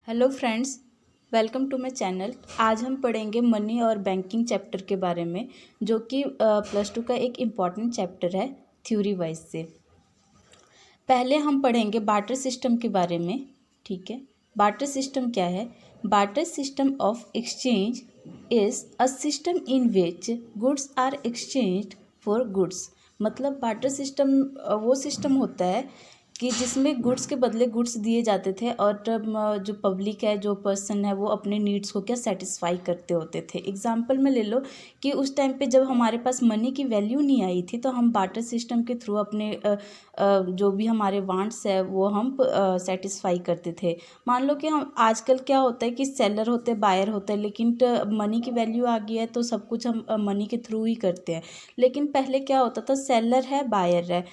Hello friends, welcome to my channel. आज हम पढ़ेंगे मनी और बैंकिंग चैप्टर के बारे में, जो कि +2 का एक इम्पॉर्टेंट चैप्टर है थ्योरी वाइज से। पहले हम पढ़ेंगे बार्टर सिस्टम के बारे में। ठीक है, बार्टर सिस्टम क्या है? Barter system of exchange is a system in which goods are exchanged for goods. मतलब बार्टर सिस्टम वो सिस्टम होता है कि जिसमें गुड्स के बदले गुड्स दिए जाते थे, और तब जो पब्लिक है, जो पर्सन है, वो अपने नीड्स को क्या सेटिस्फाई करते होते थे। एग्जांपल में ले लो कि उस टाइम पे जब हमारे पास मनी की वैल्यू नहीं आई थी, तो हम बार्टर सिस्टम के थ्रू अपने जो भी हमारे वांट्स है वो हम सेटिस्फाई करते थे। मान लो कि हम आजकल क्या होता है कि सेलर होते हैं, बायर होते हैं, लेकिन मनी की वैल्यू आ गई है तो सब कुछ हम मनी के थ्रू ही करते हैं। लेकिन पहले क्या होता था, सेलर है, बायर है।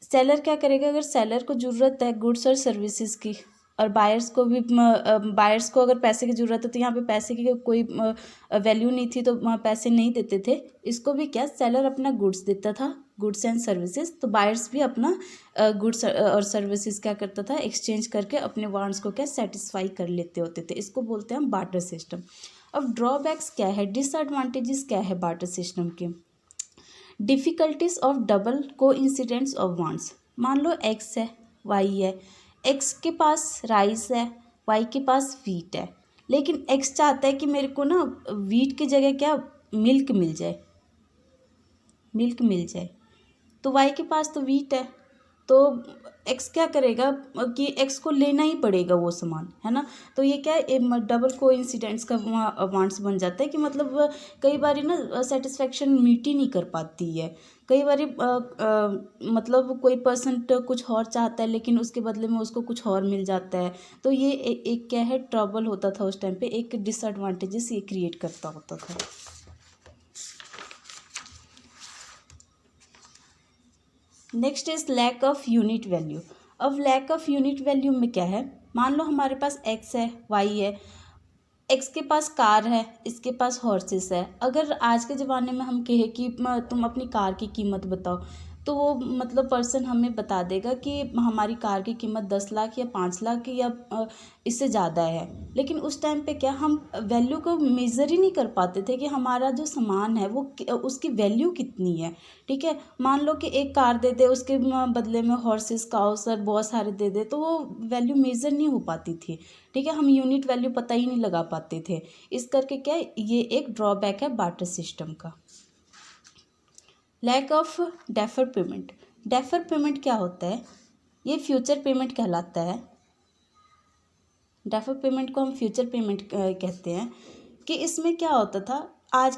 सेलर क्या करेगा? अगर सेलर को ज़रूरत है गुड्स और सर्विसेज की, और बायर्स को भी बायर्स को अगर पैसे की ज़रूरत है, तो यहाँ पे पैसे की कोई वैल्यू नहीं थी तो वहाँ पैसे नहीं देते थे। इसको भी क्या, सेलर अपना गुड्स देता था, गुड्स एंड सर्विसेज, तो बायर्स भी अपना गुड्स और सर्विसेज क्या करता था, एक्सचेंज करके अपने वांट्स को क्या सेटिस्फाई कर लेते होते थे। इसको बोलते हैं हम बार्टर सिस्टम। अब ड्रॉबैक्स क्या है, डिसएडवांटेजेस क्या है बार्टर सिस्टम के? डिफ़िकल्टीज ऑफ डबल को इंसिडेंट्स ऑफ वांट्स। मान लो एक्स है, वाई है, एक्स के पास राइस है, वाई के पास वीट है, लेकिन एक्स चाहता है कि मेरे को ना वीट की जगह क्या, मिल्क मिल जाए, मिल्क मिल जाए। तो वाई के पास तो वीट है, तो एक्स क्या करेगा कि एक्स को लेना ही पड़ेगा वो सामान, है ना। तो ये क्या है, डबल कोइंसिडेंस का वांट्स बन जाता है कि मतलब कई बार ना सेटिस्फेक्शन मीट ही नहीं कर पाती है। कई बार मतलब कोई पर्सन कुछ और चाहता है, लेकिन उसके बदले में उसको कुछ और मिल जाता है। तो ये एक क्या है, ट्रबल होता था उस टाइम पे, एक डिसएडवांटेजेस ये क्रिएट करता होता था। Next is lack of unit value. अब लैक ऑफ यूनिट वैल्यू में क्या है, मान लो हमारे पास एक्स है, वाई है, एक्स के पास कार है, इसके पास हॉर्सेस है। अगर आज के ज़माने में हम कहें कि तुम अपनी कार की कीमत बताओ, तो वो मतलब पर्सन हमें बता देगा कि हमारी कार की कीमत 10 लाख या 5 लाख या इससे ज़्यादा है। लेकिन उस टाइम पे क्या, हम वैल्यू को मेज़र ही नहीं कर पाते थे कि हमारा जो सामान है वो उसकी वैल्यू कितनी है। ठीक है, मान लो कि एक कार दे दे, उसके बदले में हॉर्सेस, काउस और बहुत सारे दे दे, तो वो वैल्यू मेज़र नहीं हो पाती थी। ठीक है, हम यूनिट वैल्यू पता ही नहीं लगा पाते थे। इस करके क्या, ये एक ड्रॉबैक है बार्टर सिस्टम का। Lack of defer payment. Defer payment क्या होता है? ये फ्यूचर पेमेंट कहलाता है। डेफर पेमेंट को हम फ्यूचर पेमेंट कहते हैं। कि इसमें क्या होता था, आज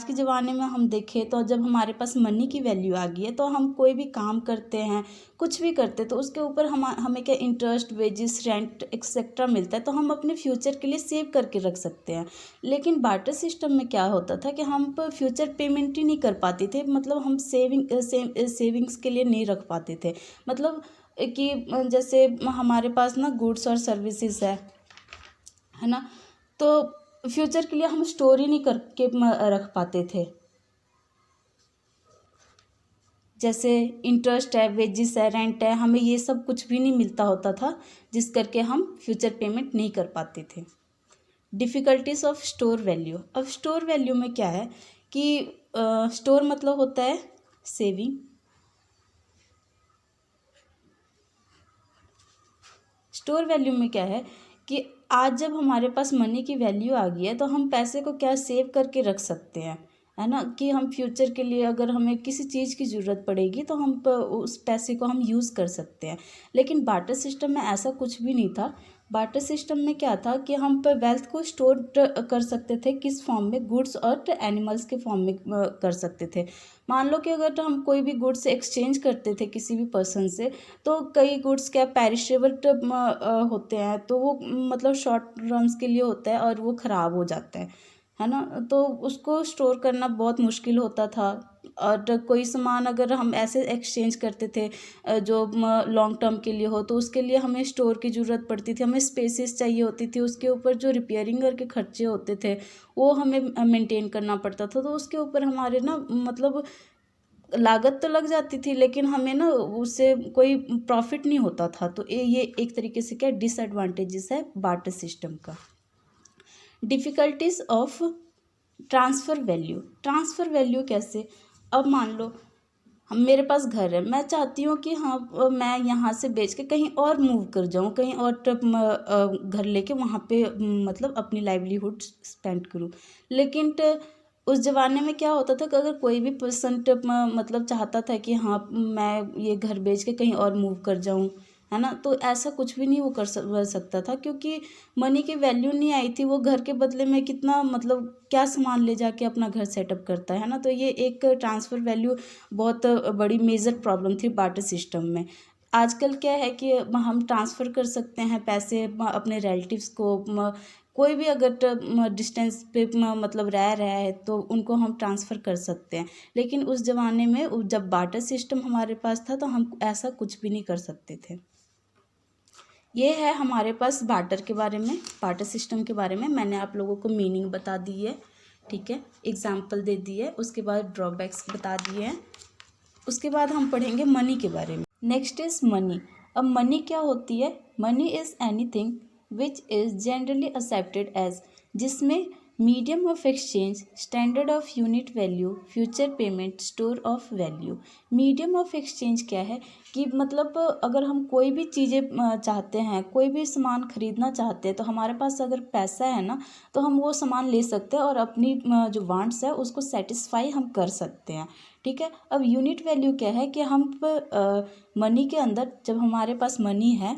के ज़माने में हम देखें तो जब हमारे पास मनी की वैल्यू आ गई है, तो हम कोई भी काम करते हैं, कुछ भी करते हैं, तो उसके ऊपर हमें क्या इंटरेस्ट, वेजेस, रेंट एक्सेट्रा मिलता है, तो हम अपने फ्यूचर के लिए सेव करके रख सकते हैं। लेकिन बार्टर सिस्टम में क्या होता था कि हम फ्यूचर पेमेंट ही नहीं कर पाते थे, मतलब हम सेविंग्स के लिए नहीं रख पाते थे। मतलब कि जैसे हमारे पास ना गुड्स और सर्विसेज है ना, तो फ्यूचर के लिए हम स्टोर ही नहीं करके रख पाते थे। जैसे इंटरेस्ट है, वेजिस है, रेंट है, हमें ये सब कुछ भी नहीं मिलता होता था, जिस करके हम फ्यूचर पेमेंट नहीं कर पाते थे। Difficulties of store value. अब स्टोर वैल्यू में क्या है कि स्टोर मतलब होता है सेविंग। स्टोर वैल्यू में क्या है कि आज जब हमारे पास मनी की वैल्यू आ गई है, तो हम पैसे को क्या सेव करके रख सकते हैं, है ना। कि हम फ्यूचर के लिए अगर हमें किसी चीज़ की ज़रूरत पड़ेगी, तो हम उस पैसे को हम यूज़ कर सकते हैं। लेकिन बार्टर सिस्टम में ऐसा कुछ भी नहीं था। बार्टर सिस्टम में क्या था कि हम वेल्थ को स्टोर कर सकते थे, किस फॉर्म में, गुड्स और एनिमल्स के फॉर्म में कर सकते थे। मान लो कि अगर हम कोई भी गुड्स एक्सचेंज करते थे किसी भी पर्सन से, तो कई गुड्स क्या पेरिशेबल होते हैं, तो वो मतलब शॉर्ट रन्स के लिए होता है और वो ख़राब हो जाता है ना। तो उसको स्टोर करना बहुत मुश्किल होता था। और कोई सामान अगर हम ऐसे एक्सचेंज करते थे जो लॉन्ग टर्म के लिए हो, तो उसके लिए हमें स्टोर की ज़रूरत पड़ती थी, हमें स्पेसेस चाहिए होती थी, उसके ऊपर जो रिपेयरिंग करके खर्चे होते थे वो हमें मेंटेन करना पड़ता था। तो उसके ऊपर हमारे ना मतलब लागत तो लग जाती थी लेकिन हमें ना उससे कोई प्रॉफिट नहीं होता था। तो ये एक तरीके से क्या डिसएडवांटेजेस है बार्टर सिस्टम का। Difficulties of transfer value. Transfer value कैसे, अब मान लो हम मेरे पास घर है, मैं चाहती हूँ कि हाँ मैं यहाँ से बेच के कहीं और मूव कर जाऊँ, कहीं और घर लेके वहाँ पे मतलब अपनी लाइवलीहुड स्पेंड करूँ। लेकिन उस ज़माने में क्या होता था कि अगर कोई भी पर्सन मतलब चाहता था कि हाँ मैं ये घर बेच के कहीं और मूव कर जाऊँ, है ना, तो ऐसा कुछ भी नहीं वो कर सकता था, क्योंकि मनी की वैल्यू नहीं आई थी। वो घर के बदले में कितना मतलब क्या सामान ले जाके अपना घर सेटअप करता है ना। तो ये एक ट्रांसफ़र वैल्यू बहुत बड़ी मेजर प्रॉब्लम थी बार्टर सिस्टम में। आजकल क्या है कि हम ट्रांसफ़र कर सकते हैं पैसे अपने रिलेटिव्स को, कोई भी अगर डिस्टेंस पे मतलब रह रहा है तो उनको हम ट्रांसफ़र कर सकते हैं। लेकिन उस ज़माने में जब बार्टर सिस्टम हमारे पास था तो हम ऐसा कुछ भी नहीं कर सकते थे। ये है हमारे पास बार्टर के बारे में, बार्टर सिस्टम के बारे में मैंने आप लोगों को मीनिंग बता दी है, ठीक है, एग्जाम्पल दे दी है, उसके बाद ड्रॉबैक्स बता दिए हैं। उसके बाद हम पढ़ेंगे मनी के बारे में। Next is money. अब मनी क्या होती है? Money is anything which is generally accepted as, जिसमें medium of exchange, standard of unit value, future payment, store of value. Medium of exchange क्या है कि मतलब अगर हम कोई भी चीज़ें चाहते हैं, कोई भी सामान खरीदना चाहते हैं, तो हमारे पास अगर पैसा है ना तो हम वो सामान ले सकते हैं और अपनी जो वांट्स है उसको सेटिस्फाई हम कर सकते हैं, ठीक है। अब यूनिट वैल्यू क्या है कि हम मनी के अंदर जब हमारे पास मनी है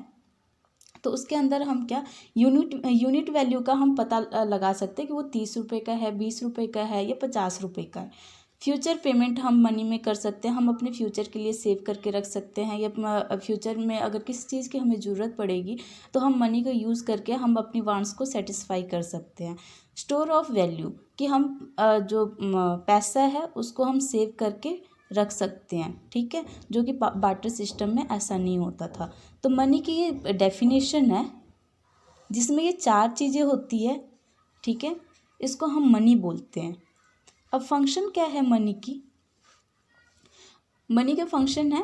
तो उसके अंदर हम क्या यूनिट वैल्यू का हम पता लगा सकते हैं कि वो 30 रुपये का है, 20 रुपये का है या 50 रुपये का है। फ्यूचर पेमेंट हम मनी में कर सकते हैं, हम अपने फ्यूचर के लिए सेव करके रख सकते हैं, या फ्यूचर में अगर किसी चीज़ की हमें ज़रूरत पड़ेगी तो हम मनी का यूज़ करके हम अपनी वांट्स को सेटिस्फाई कर सकते हैं। स्टोर ऑफ वैल्यू कि हम जो पैसा है उसको हम सेव करके रख सकते हैं, ठीक है, जो कि बार्टर सिस्टम में ऐसा नहीं होता था। तो मनी की ये डेफिनेशन है जिसमें ये 4 चीज़ें होती है, ठीक है, इसको हम मनी बोलते हैं। अब फंक्शन क्या है मनी की? मनी का फंक्शन है,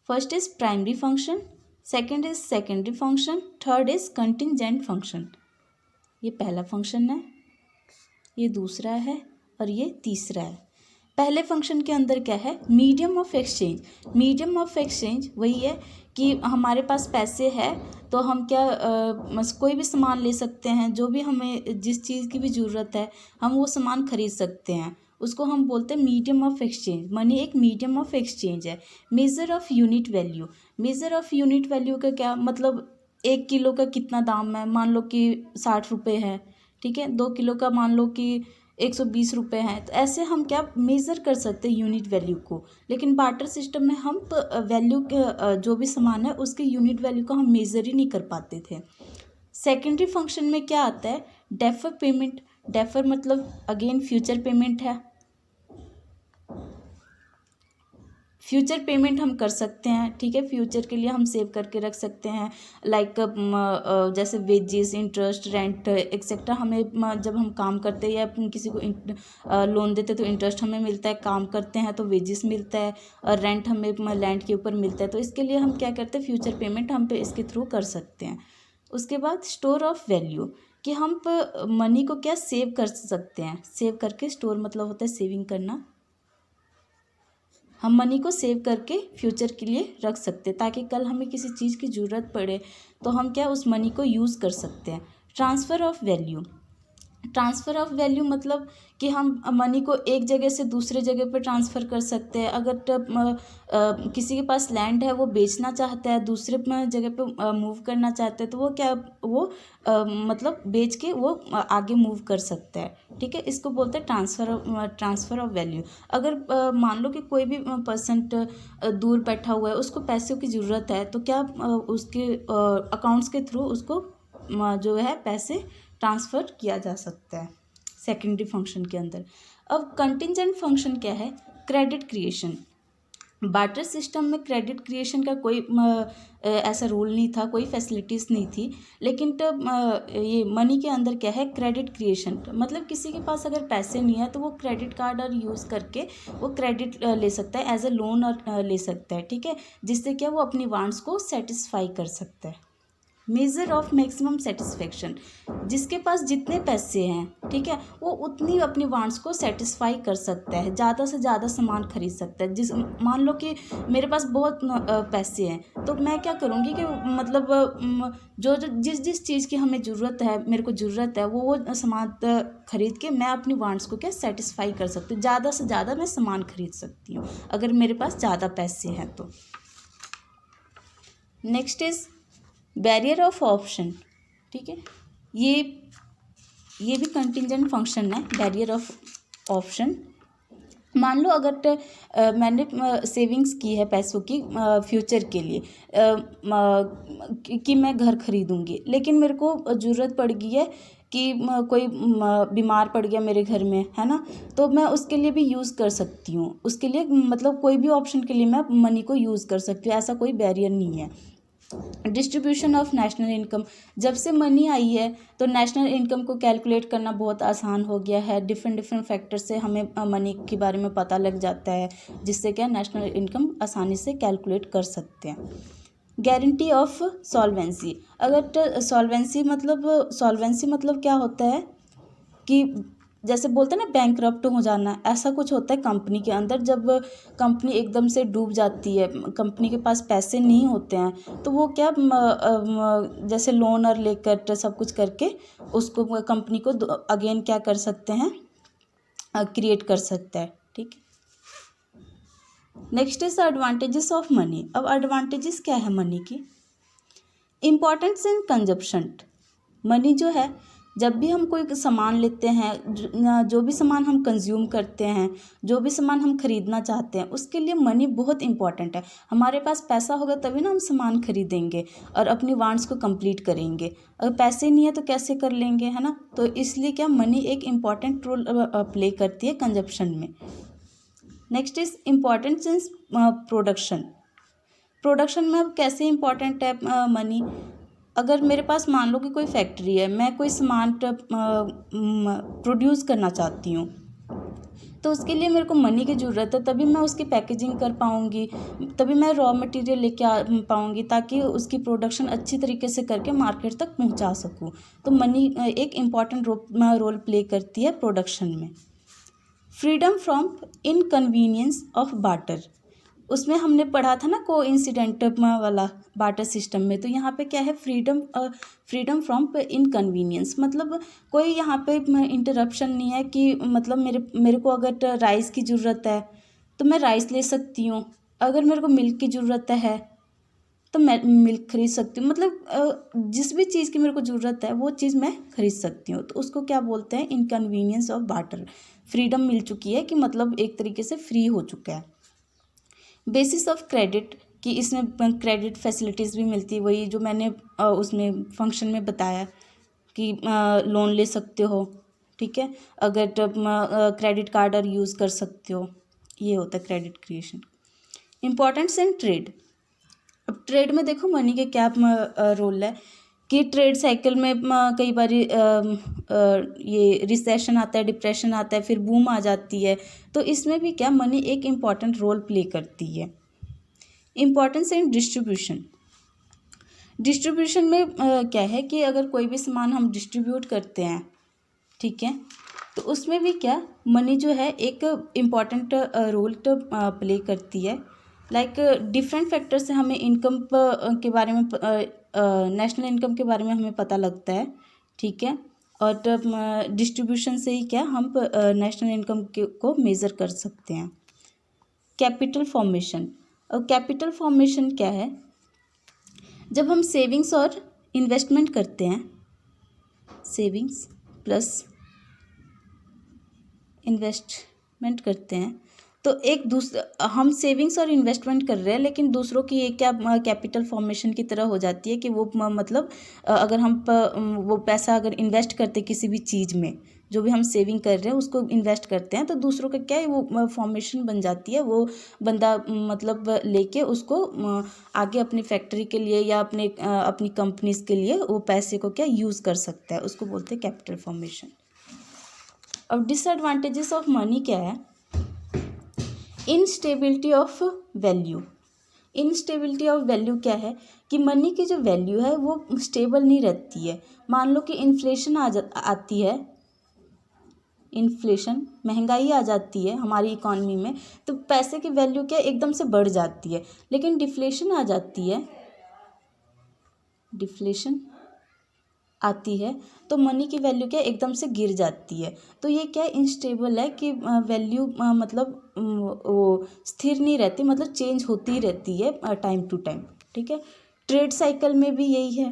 first is primary function, second is secondary function, third is contingent function. ये पहला फंक्शन है, ये दूसरा है और ये तीसरा है। पहले फंक्शन के अंदर क्या है? Medium of exchange. Medium of exchange वही है कि हमारे पास पैसे है तो हम क्या कोई भी सामान ले सकते हैं, जो भी हमें जिस चीज़ की भी ज़रूरत है हम वो सामान खरीद सकते हैं, उसको हम बोलते हैं मीडियम ऑफ एक्सचेंज। मनी एक मीडियम ऑफ एक्सचेंज है। Measure of unit value. Measure of unit value का क्या मतलब, 1 किलो का कितना दाम है, मान लो कि 60 रुपये है, ठीक है, 2 किलो का मान लो कि 120 रुपये हैं। तो ऐसे हम क्या मेज़र कर सकते हैं यूनिट वैल्यू को। लेकिन बार्टर सिस्टम में हम वैल्यू के जो भी सामान है उसके यूनिट वैल्यू को हम मेज़र ही नहीं कर पाते थे। सेकेंडरी फंक्शन में क्या आता है? Defer payment. डेफर मतलब अगेन फ्यूचर पेमेंट है। फ्यूचर पेमेंट हम कर सकते हैं, ठीक है, फ्यूचर के लिए हम सेव करके रख सकते हैं, लाइक जैसे वेजेस, इंटरेस्ट, रेंट एक्सेट्रा। हमें जब हम काम करते हैं या किसी को लोन देते हैं तो इंटरेस्ट हमें मिलता है, काम करते हैं तो वेजेस मिलता है, और रेंट हमें लैंड के ऊपर मिलता है। तो इसके लिए हम क्या करते हैं, फ्यूचर पेमेंट हम पे इसके थ्रू कर सकते हैं। उसके बाद स्टोर ऑफ वैल्यू कि हम मनी को क्या सेव कर सकते हैं। सेव करके, स्टोर मतलब होता है सेविंग करना। हम मनी को सेव करके फ्यूचर के लिए रख सकते हैं ताकि कल हमें किसी चीज़ की ज़रूरत पड़े तो हम क्या उस मनी को यूज़ कर सकते हैं। Transfer of value. Transfer of value मतलब कि हम मनी को एक जगह से दूसरे जगह पर ट्रांसफ़र कर सकते हैं। अगर किसी के पास लैंड है, वो बेचना चाहता है, दूसरे जगह पे मूव करना चाहता है, तो वो क्या मतलब बेच के वो आगे मूव कर सकता है, ठीक है। इसको बोलते हैं ट्रांसफ़र ऑफ वैल्यू। अगर मान लो कि कोई भी पर्सन दूर बैठा हुआ है, उसको पैसों की ज़रूरत है, तो क्या उसके अकाउंट्स के थ्रू उसको जो है पैसे ट्रांसफ़र किया जा सकता है सेकेंडरी फंक्शन के अंदर। अब कंटिंजेंट फंक्शन क्या है? Credit creation. बार्टर सिस्टम में क्रेडिट क्रिएशन का कोई ऐसा रूल नहीं था, कोई फैसिलिटीज़ नहीं थी। लेकिन तब ये मनी के अंदर क्या है, क्रेडिट क्रिएशन, मतलब किसी के पास अगर पैसे नहीं है तो वो क्रेडिट कार्ड और यूज़ करके वो क्रेडिट ले सकता है, एज अ लोन और ले सकता है, ठीक है, जिससे क्या वो अपनी वांट्स को सेटिस्फाई कर सकता है। मेज़र ऑफ मैक्सिमम सेटिस्फेक्शन, जिसके पास जितने पैसे हैं, ठीक है, वो उतनी अपनी वांट्स को सेटिस्फाई कर सकता है, ज़्यादा से ज़्यादा सामान खरीद सकता है। जिस मान लो कि मेरे पास बहुत पैसे हैं, तो मैं क्या करूँगी कि मतलब जो जो जिस जिस चीज़ की हमें ज़रूरत है, मेरे को ज़रूरत है, वो सामान खरीद के मैं अपनी वांट्स को क्या सेटिस्फाई कर सकती हूँ, ज़्यादा से ज़्यादा मैं सामान खरीद सकती हूँ अगर मेरे पास ज़्यादा पैसे हैं तो। Next is barrier of option, ठीक है, ये भी कंटिंजेंट फंक्शन है, बैरियर ऑफ ऑप्शन। मान लो अगर मैंने सेविंग्स की है पैसों की फ्यूचर के लिए कि मैं घर खरीदूंगी, लेकिन मेरे को ज़रूरत पड़ गई है कि कोई बीमार पड़ गया मेरे घर में, है ना, तो मैं उसके लिए भी यूज़ कर सकती हूँ, उसके लिए मतलब कोई भी ऑप्शन के लिए मैं मनी को यूज़ कर सकती हूँ, ऐसा कोई बैरियर नहीं है। डिस्ट्रीब्यूशन ऑफ नेशनल इनकम, जब से मनी आई है तो नेशनल इनकम को कैलकुलेट करना बहुत आसान हो गया है। डिफरेंट फैक्टर से हमें मनी के बारे में पता लग जाता है, जिससे क्या नेशनल इनकम आसानी से कैलकुलेट कर सकते हैं। गारंटी ऑफ सॉल्वेंसी, अगर सॉल्वेंसी मतलब क्या होता है कि जैसे बोलते हैं ना बैंकरप्ट हो जाना, ऐसा कुछ होता है कंपनी के अंदर। जब कंपनी एकदम से डूब जाती है, कंपनी के पास पैसे नहीं होते हैं, तो वो क्या जैसे लोन और लेकर सब कुछ करके उसको कंपनी को अगेन क्या कर सकते हैं, क्रिएट कर सकता है, ठीक है। Next is advantages of money. अब एडवांटेजेस क्या है मनी की? इम्पोर्टेंस इन कंजप्शन, मनी जो है, जब भी हम कोई सामान लेते हैं, जो भी सामान हम कंज्यूम करते हैं, जो भी सामान हम खरीदना चाहते हैं, उसके लिए मनी बहुत इंपॉर्टेंट है। हमारे पास पैसा होगा तभी ना हम सामान खरीदेंगे और अपनी वांट्स को कंप्लीट करेंगे। अगर पैसे नहीं है तो कैसे कर लेंगे, है ना। तो इसलिए क्या मनी एक इम्पॉर्टेंट रोल प्ले करती है कंजप्शन में। Next is importance in production. Production में अब कैसे इम्पॉर्टेंट है मनी? अगर मेरे पास मान लो कि कोई फैक्ट्री है, मैं कोई सामान प्रोड्यूस करना चाहती हूँ, तो उसके लिए मेरे को मनी की ज़रूरत है, तभी मैं उसकी पैकेजिंग कर पाऊँगी, तभी मैं रॉ मटेरियल लेके आ पाऊँगी, ताकि उसकी प्रोडक्शन अच्छी तरीके से करके मार्केट तक पहुँचा सकूँ। तो मनी एक इम्पॉर्टेंट रोल प्ले करती है प्रोडक्शन में। Freedom from inconvenience of barter, उसमें हमने पढ़ा था ना कोइंसिडेंट वाला बार्टर सिस्टम में। तो यहाँ पे क्या है, फ्रीडम फ्रॉम इनकन्वीनियंस, मतलब कोई यहाँ पे इंटरप्शन नहीं है कि मतलब मेरे को अगर राइस की ज़रूरत है तो मैं राइस ले सकती हूँ, अगर मेरे को मिल्क की ज़रूरत है तो मैं मिल्क खरीद सकती हूँ। मतलब जिस भी चीज़ की मेरे को ज़रूरत है वो चीज़ मैं खरीद सकती हूँ। तो उसको क्या बोलते हैं, इनकन्वीनियंस ऑफ बार्टर। फ्रीडम मिल चुकी है कि मतलब एक तरीके से फ्री हो चुका है। बेसिस ऑफ क्रेडिट, कि इसमें क्रेडिट फैसिलिटीज़ भी मिलती है, वही जो मैंने उसमें फंक्शन में बताया कि लोन ले सकते हो, ठीक है, अगर क्रेडिट कार्ड और यूज़ कर सकते हो, ये होता है credit creation. Importance in trade. अब ट्रेड में देखो मनी के क्या रोल है कि ट्रेड साइकिल में कई बार ये रिसेशन आता है, डिप्रेशन आता है, फिर बूम आ जाती है, तो इसमें भी क्या मनी एक इम्पॉर्टेंट रोल प्ले करती है। इम्पॉर्टेंस इन डिस्ट्रीब्यूशन। डिस्ट्रीब्यूशन में क्या है कि अगर कोई भी सामान हम डिस्ट्रीब्यूट करते हैं, ठीक है, तो उसमें भी क्या मनी जो है एक इम्पॉर्टेंट रोल प्ले करती है। लाइक डिफरेंट फैक्टर से हमें इनकम के बारे में, नेशनल इनकम के बारे में हमें पता लगता है, ठीक है, और डिस्ट्रीब्यूशन से ही क्या हम नेशनल इनकम को मेज़र कर सकते हैं। Capital formation. और कैपिटल फॉर्मेशन क्या है? जब हम सेविंग्स और इन्वेस्टमेंट करते हैं, सेविंग्स प्लस इन्वेस्टमेंट करते हैं, तो एक दूसरा हम सेविंग्स और इन्वेस्टमेंट कर रहे हैं, लेकिन दूसरों की ये क्या कैपिटल फॉर्मेशन की तरह हो जाती है कि वो मतलब अगर हम वो पैसा अगर इन्वेस्ट करते किसी भी चीज़ में, जो भी हम सेविंग कर रहे हैं उसको इन्वेस्ट करते हैं, तो दूसरों का क्या है वो फॉर्मेशन बन जाती है। वो बंदा मतलब लेके उसको आगे अपनी फैक्ट्री के लिए या अपनी कंपनीज के लिए वो पैसे को क्या यूज़ कर सकता है, उसको बोलते हैं कैपिटल फॉर्मेशन। अब डिसएडवांटेजेस ऑफ मनी क्या है? Instability of value. Instability of value क्या है कि मनी की जो वैल्यू है वो स्टेबल नहीं रहती है। मान लो कि इन्फ्लेशन आती है, इन्फ्लेशन महंगाई आ जाती है हमारी इकॉनमी में, तो पैसे की वैल्यू क्या एकदम से बढ़ जाती है। लेकिन डिफ्लेशन आ जाती है, डिफ्लेशन आती है तो मनी की वैल्यू क्या एकदम से गिर जाती है। तो ये क्या इनस्टेबल है कि वैल्यू मतलब वो स्थिर नहीं रहती, मतलब चेंज होती रहती है टाइम टू टाइम। ठीक है, ट्रेड साइकिल में भी यही है।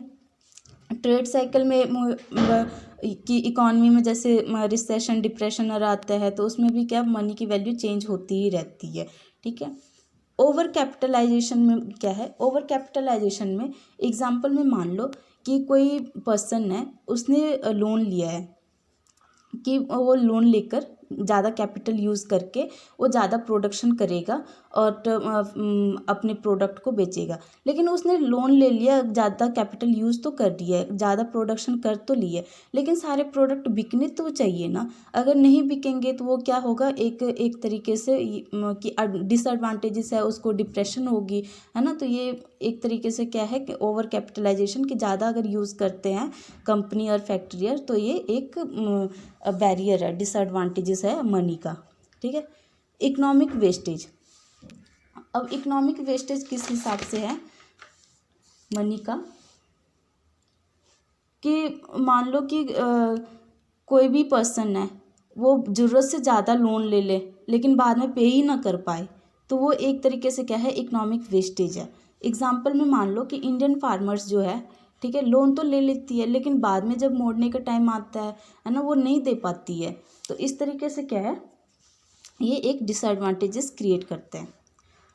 ट्रेड साइकिल में कि इकॉनमी में जैसे रिसेशन डिप्रेशन और आता है, तो उसमें भी क्या मनी की वैल्यू चेंज होती ही रहती है। ठीक है, ओवर कैपिटलाइजेशन में क्या है? ओवर कैपिटलाइजेशन में एग्जांपल में मान लो कि कोई पर्सन है, उसने लोन लिया है कि वो लोन लेकर ज़्यादा कैपिटल यूज़ करके वो ज़्यादा प्रोडक्शन करेगा और अपने प्रोडक्ट को बेचेगा। लेकिन उसने लोन ले लिया, ज़्यादा कैपिटल यूज़ तो कर दिया है, ज़्यादा प्रोडक्शन कर तो लिया, लेकिन सारे प्रोडक्ट बिकने तो चाहिए ना। अगर नहीं बिकेंगे तो वो क्या होगा, एक तरीके से कि डिसएडवांटेजेस है, उसको डिप्रेशन होगी, है ना। तो ये एक तरीके से क्या है कि ओवर कैपिटलाइजेशन की ज़्यादा अगर यूज़ करते हैं कंपनी और फैक्ट्रियर, तो ये एक बैरियर है, डिसएडवांटेजेस है मनी का। ठीक है, इकोनॉमिक वेस्टेज। अब इकोनॉमिक वेस्टेज किस हिसाब से है मनी का, कि मान लो कि कोई भी पर्सन है, वो ज़रूरत से ज़्यादा लोन ले ले लेकिन बाद में पे ही ना कर पाए, तो वो एक तरीके से क्या है, इकोनॉमिक वेस्टेज है। एग्जाम्पल में मान लो कि इंडियन फार्मर्स जो है, ठीक है, लोन तो ले लेती है लेकिन बाद में जब मोड़ने का टाइम आता है ना, वो नहीं दे पाती है। तो इस तरीके से क्या है, ये एक डिसएडवांटेजेस क्रिएट करते हैं।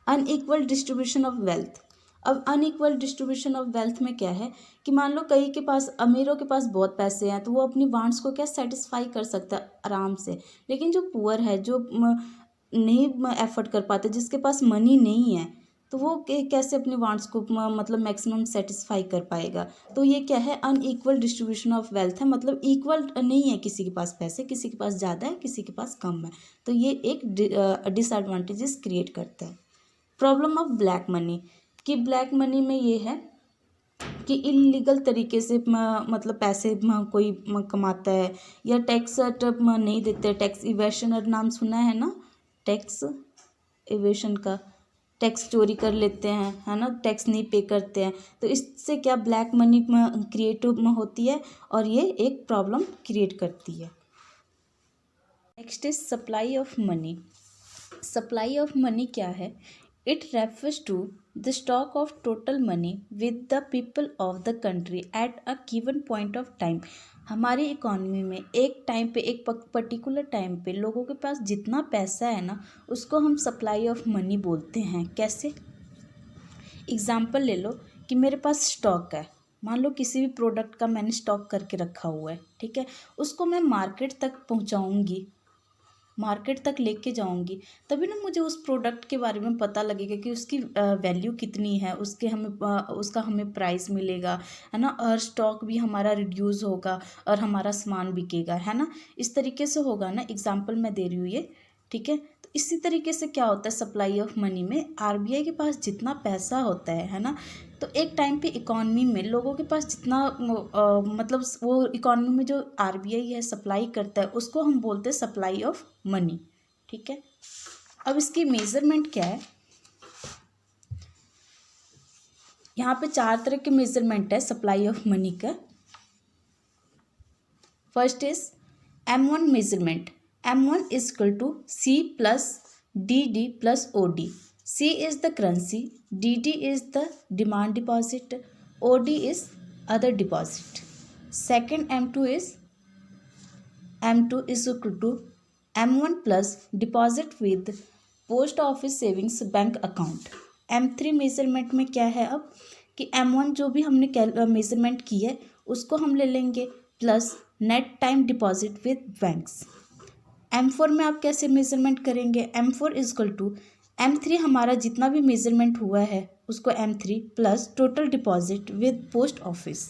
Unequal distribution of wealth. अब अनइक्वल डिस्ट्रीब्यूशन ऑफ वेल्थ में क्या है कि मान लो कई के पास, अमीरों के पास बहुत पैसे हैं तो वो अपनी वांट्स को क्या सेटिस्फाई कर सकता है आराम से, लेकिन जो पुअर है, जो नहीं एफर्ट कर पाते, जिसके पास मनी नहीं है, तो वो कैसे अपनी वांट्स को मतलब मैक्सिमम सेटिस्फाई कर पाएगा। तो ये क्या है, अनइक्वल डिस्ट्रीब्यूशन ऑफ वेल्थ है, मतलब इक्वल नहीं है, किसी के पास पैसे, किसी के पास ज़्यादा है, किसी के पास कम है। तो ये एक डिसएडवांटेजेस क्रिएट करता है। प्रॉब्लम ऑफ ब्लैक मनी, कि ब्लैक मनी में ये है कि इलीगल तरीके से मतलब पैसे कोई कमाता है, या टैक्स नहीं देते, टैक्स इवेशन और नाम सुना है ना, टैक्स इवेशन का, टैक्स चोरी कर लेते हैं, है ना, टैक्स नहीं पे करते हैं। तो इससे क्या ब्लैक मनी क्रिएट होती है और ये एक प्रॉब्लम क्रिएट करती है। Next is supply of money. Supply of money क्या है? It refers to the stock of total money with the people of the country at a given point of time. हमारी इकॉनमी में एक time पे, एक particular time पे लोगों के पास जितना पैसा है ना, उसको हम सप्लाई ऑफ मनी बोलते हैं। कैसे? एग्जाम्पल ले लो कि मेरे पास स्टॉक है, मान लो किसी भी प्रोडक्ट का मैंने स्टॉक करके रखा हुआ है, ठीक है, उसको मैं मार्केट तक पहुंचाऊंगी, मार्केट तक लेके जाऊंगी, तभी ना मुझे उस प्रोडक्ट के बारे में पता लगेगा कि उसकी वैल्यू कितनी है, उसका हमें प्राइस मिलेगा, है ना, और स्टॉक भी हमारा रिड्यूस होगा और हमारा सामान बिकेगा, है ना। इस तरीके से होगा ना, एग्जाम्पल मैं दे रही हूँ ये, ठीक है। तो इसी तरीके से क्या होता है सप्लाई ऑफ मनी में, आरबीआई के पास जितना पैसा होता है ना, तो एक टाइम पे इकॉनमी में लोगों के पास जितना मतलब वो इकॉनमी में जो आरबीआई है सप्लाई करता है, उसको हम बोलते हैं सप्लाई ऑफ मनी। ठीक है, अब इसकी मेजरमेंट क्या है? यहाँ पे 4 तरह के मेजरमेंट है सप्लाई ऑफ मनी का। First is M1 measurement. M1 is equal to C plus DD plus OD. C is the currency, DD is the demand deposit, OD is other deposit. Second M2 is equal to M1 plus deposit with post office savings bank account. M3 measurement में क्या है अब कि M1 जो भी हमने measurement की है उसको हम ले लेंगे plus net time deposit with banks. M4 में आप कैसे मेजरमेंट करेंगे, M4 इजकल टू M3 हमारा जितना भी मेजरमेंट हुआ है उसको M3 plus total deposit with post office.